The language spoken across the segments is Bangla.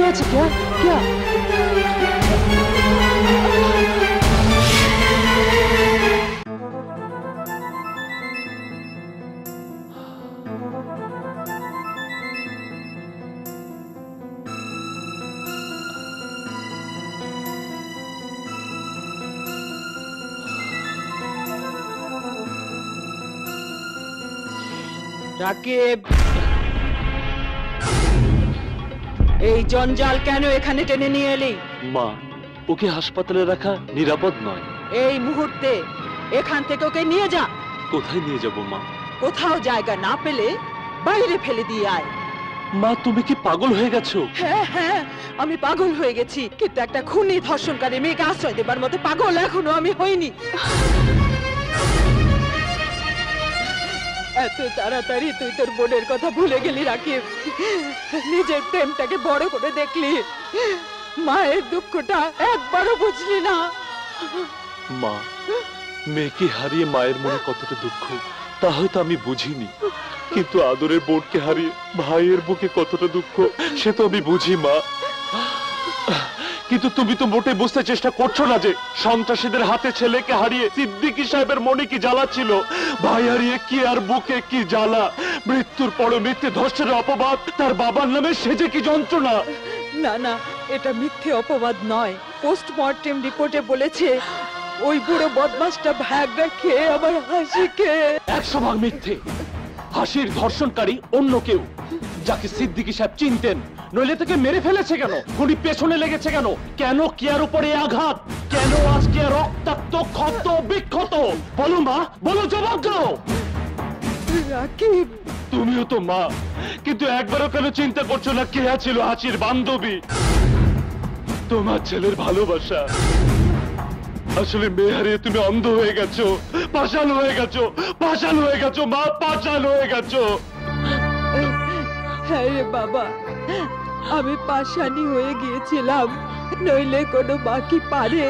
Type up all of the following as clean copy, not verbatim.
হয়েছে? क्या क्या রাকিব, এই জঞ্জাল কেন এখানে টেনে নিয়ে এলি? মা, ওকে হাসপাতালে রাখা নিরাপদ নয়। এই মুহূর্তে এখান থেকে ওকে নিয়ে যা। কোথায় নিয়ে যাব মা? কোথাও জায়গা না পেলে বাইরে ফেলে দিয়ে আয়। মা, তুমি কি পাগল হয়ে গেছো? হ্যাঁ হ্যাঁ, আমি পাগল হয়ে গেছি, কিন্তু একটা খুনি ধর্ষণকারী মেয়েকে আশ্রয় দেবার মতো পাগল এখনো আমি হইনি। এত তাড়াতাড়ি তুই তোর বোনের কথা ভুলে গেলি রাকিব? নিজের প্রেমটাকে বড় করে দেখলি, মায়ের দুঃখটা একবারও বুঝলি না। মা, মেয়েকে হারিয়ে মায়ের মনে কতটা দুঃখ তা হয়তো আমি বুঝিনি, কিন্তু আদরের বোনকে হারিয়ে ভাইয়ের বুকে কতটা দুঃখ সে তো আমি বুঝি মা। কিন্তু তুমি তো মোটে বুঝতে চেষ্টা করছো না যে সন্ত্রাসীদের হাতে ছেলেকে হারিয়ে সিদ্দিকী সাহেবের মনে কি জ্বালা ছিল, ভাই হারিয়ে কি আর বুকে কি জ্বালা, মৃত্যুর পরে মিথ্যে ধর্ষণের অপবাদ তার বাবার নামে সেজে কি যন্ত্রণা। না না, এটা মিথ্যে অপবাদ নয়। পোস্টমর্টেম রিপোর্টে বলেছে ওই বুড়ো বদমাসটা ভাগটা খেয়ে আবার হাসিকে। 100% মিথ্যে। হাসির ধর্ষণকারী অন্য কেউ, যাকে সিদ্দিকী সাহেব চিনতেন। নইলে থেকে মেরে ফেলেছে কেন? খুনি পেছনে লেগেছে কেন? কেন কিয়ার উপরে আঘাত? কেন আজকে রক্তাক্ত ক্ষত বিক্ষত? বলো মা, বলো, জবাব দাও। রাকিব, তুমিও তো মা, কিন্তু একবারও কেন চিন্তা করছো না কেয়া ছিল হাসির বান্ধবী? তোমার ছেলের ভালোবাসা। আসলে মেয়ে হারিয়ে তুমি অন্ধ হয়ে গেছো, পাষাণ হয়ে গেছো, পাষাণ হয়ে গেছো মা, পাষাণ হয়ে গেছো। হ্যাঁ রে বাবা, আমি পাষাণী হয়ে গিয়েছিলাম। নইলে কোনো মা কি পারে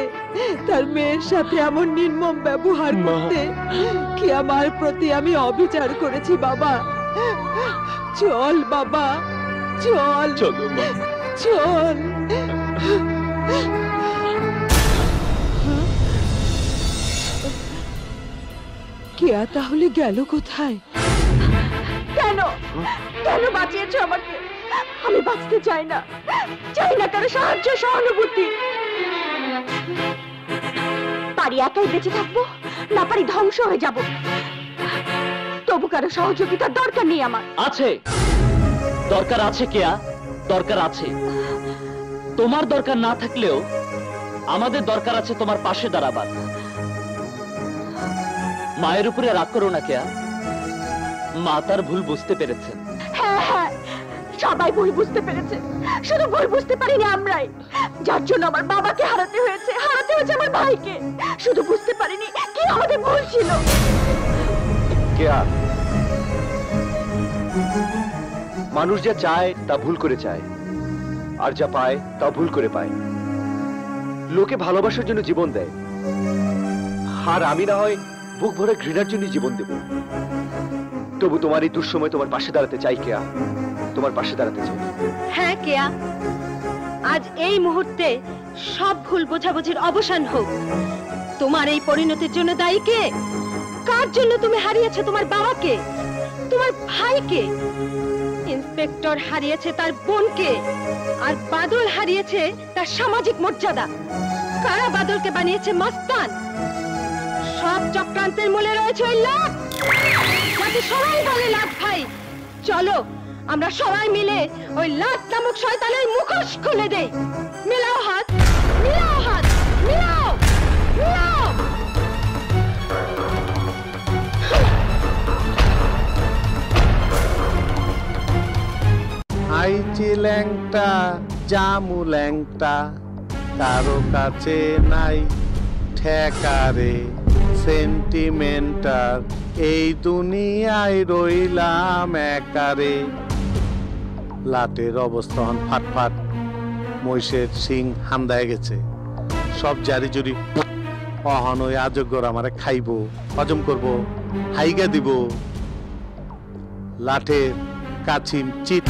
তার মেয়ের সাথে এমন নির্মম ব্যবহার করতে? কি আমার প্রতি আমি অবিচার করেছি বাবা? চল বাবা, চল, চলো মা, চল। কেয়া তাহলে গেল কোথায়? কেন কেন বাঁচিয়েছো আমাকে? আমি বাঁচতে চাই না, চাই না কারো সাহায্য সহানুভূতি। পারি একাই বেঁচে থাকবো, না পারি ধ্বংস হয়ে যাব। তবু কারো সহযোগিতার দরকার নেই আমার। আছে, দরকার আছে কেয়া, দরকার আছে। তোমার দরকার না থাকলেও আমাদের দরকার আছে তোমার পাশে দাঁড়াবার। মায়ের উপরে রাগ করো না কেয়া, মা তার ভুল বুঝতে পেরেছেন। হ্যাঁ হ্যাঁ, সবাই ভুল বুঝতে পেরেছে, শুধু ভুল বুঝতে পারিনি আমরাই, যার জন্য আমার বাবাকে হারাতে হয়েছে আমার ভাইকে। শুধু বুঝতে পারিনি কি আমাদের ভুল ছিল। কেয়া, মানুষ যা চায় তা ভুল করে চায়, আর যা পায় তা ভুল করে পায়। লোকে ভালোবাসার জন্য জীবন দেয়, আর আমি না হয় বুক ভরে ঘৃণার জন্য জীবন দেব। তবু তোমার এই দুঃসময় তোমার পাশে দাঁড়াতে চাই কেয়া, তোমার পাশে দাঁড়াতে চাই। হ্যাঁ কেয়া, আজ এই মুহূর্তে সব ভুল বোঝাবুঝির অবসান হোক। তোমার এই পরিণতির জন্য দায়ী কে? কার জন্য তুমি হারিয়েছো তোমার বাবাকে, তোমার ভাইকে? ইন্সপেক্টর হারিয়েছে তার বোনকে, আর বাদল হারিয়েছে তার সামাজিক মর্যাদা। কারা বাদলকে বানিয়েছে মস্তান? সব চক্রান্তের মূলে রয়েছে ওই লাট, যাকে সবাই বলে লাট ভাই। চলো আমরা সবাই মিলে ওই লাট নামক শয়তানের মুখোশ খুলে দেই। মিলাও হাত, মিলাও হাত, মিলাও, মিলাও। আইচি ল্যাংটা জামু ল্যাংটা, কারো কাছে নাই ঠেকারে সেন্টিমেন্টার, এই দুনিয়ায় রইলাম একারে। লাটের অবস্থান ফাটফাট, মহিষের সিং হামদায় গেছে। সব জারি জুরি অহন ওই আযোগ্যর আমারে খাইব, হজম করব, হাইগা দিব। লাঠের কাছিম চিত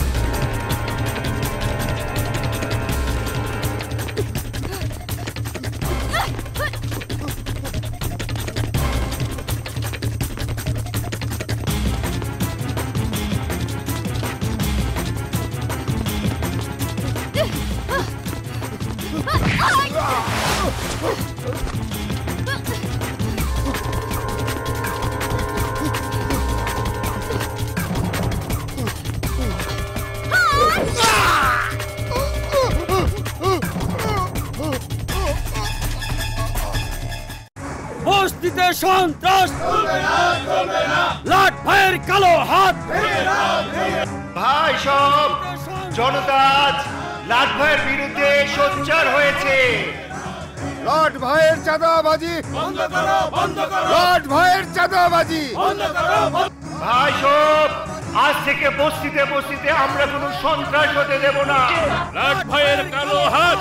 বস্তিতে সন্ত্রাস লাট ভাইয়ের কালো হাত। ভাই সব জনতা আজ লাট ভাইয়ের বিরুদ্ধে সোচ্চার হয়েছে। লাট ভাইয়ের চাঁদাবাজি বন্ধ করো, বন্ধ করো। লাট ভাইয়ের চাঁদাবাজি বন্ধ করো। ভাই সব আজ থেকে বস্তিতে বস্তিতে আমরা কোনো সন্ত্রাস হতে দেব না। লাট ভাইয়ের কালো হাত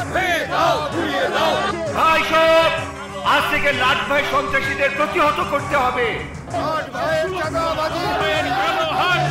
ভাই সব আজ থেকে লাট ভাই সন্ত্রাসীদের প্রতিহত করতে হবে। লাট ভাইয়ের চাঁদাবাজি কালো হাত।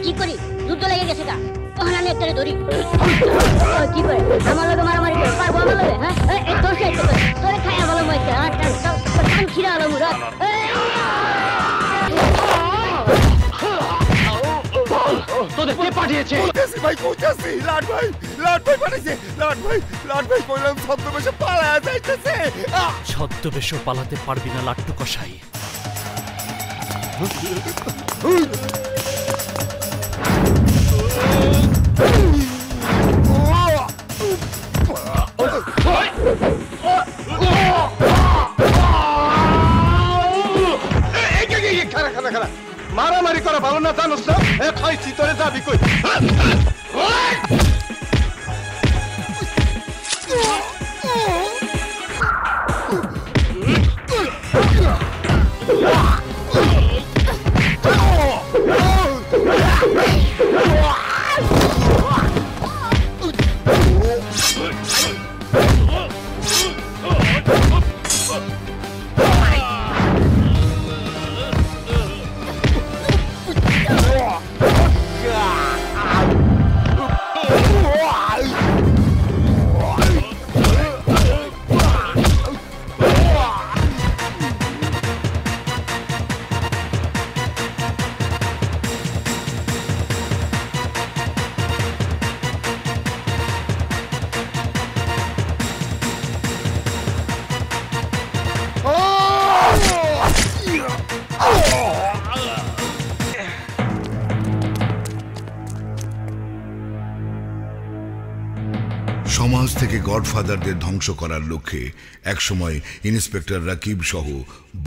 কি করি যুদ্ধ লেগে গেছে গা তখন আমি একটা ধরি কি করে আমার লগে মারামারি করে পারবো আমার লগে হ্যাঁ এই তোর সাইড তোরে খায়া ভালো মইতে আর কান খিরা আলো মুরা তোদের কে পাঠিয়েছে? কইতাছি ভাই কইতাছি লাট ভাই পাঠাইছে। লাট ভাই কইলাম ছদ্মবেশে পালায়া যাইতেছে। ছদ্মবেশ পালাতে পারবি না লাট্টু কসাই। খারা মারামারি করা ভালো না জানোস না? খাইছি তোরে যাবি কই? সমাজ থেকে গডফাদারদের ধ্বংস করার লক্ষ্যে একসময় ইন্সপেক্টর রাকিব সহ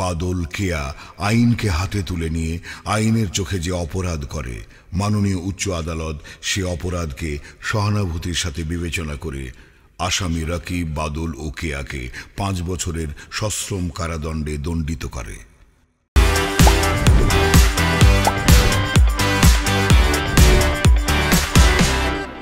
বাদল, কেয়া আইনকে হাতে তুলে নিয়ে আইনের চোখে যে অপরাধ করে, মাননীয় উচ্চ আদালত সে অপরাধকে সহানুভূতির সাথে বিবেচনা করে আসামি রাকিব, বাদল ও কেয়াকে 5 বছরের সশ্রম কারাদণ্ডে দণ্ডিত করে।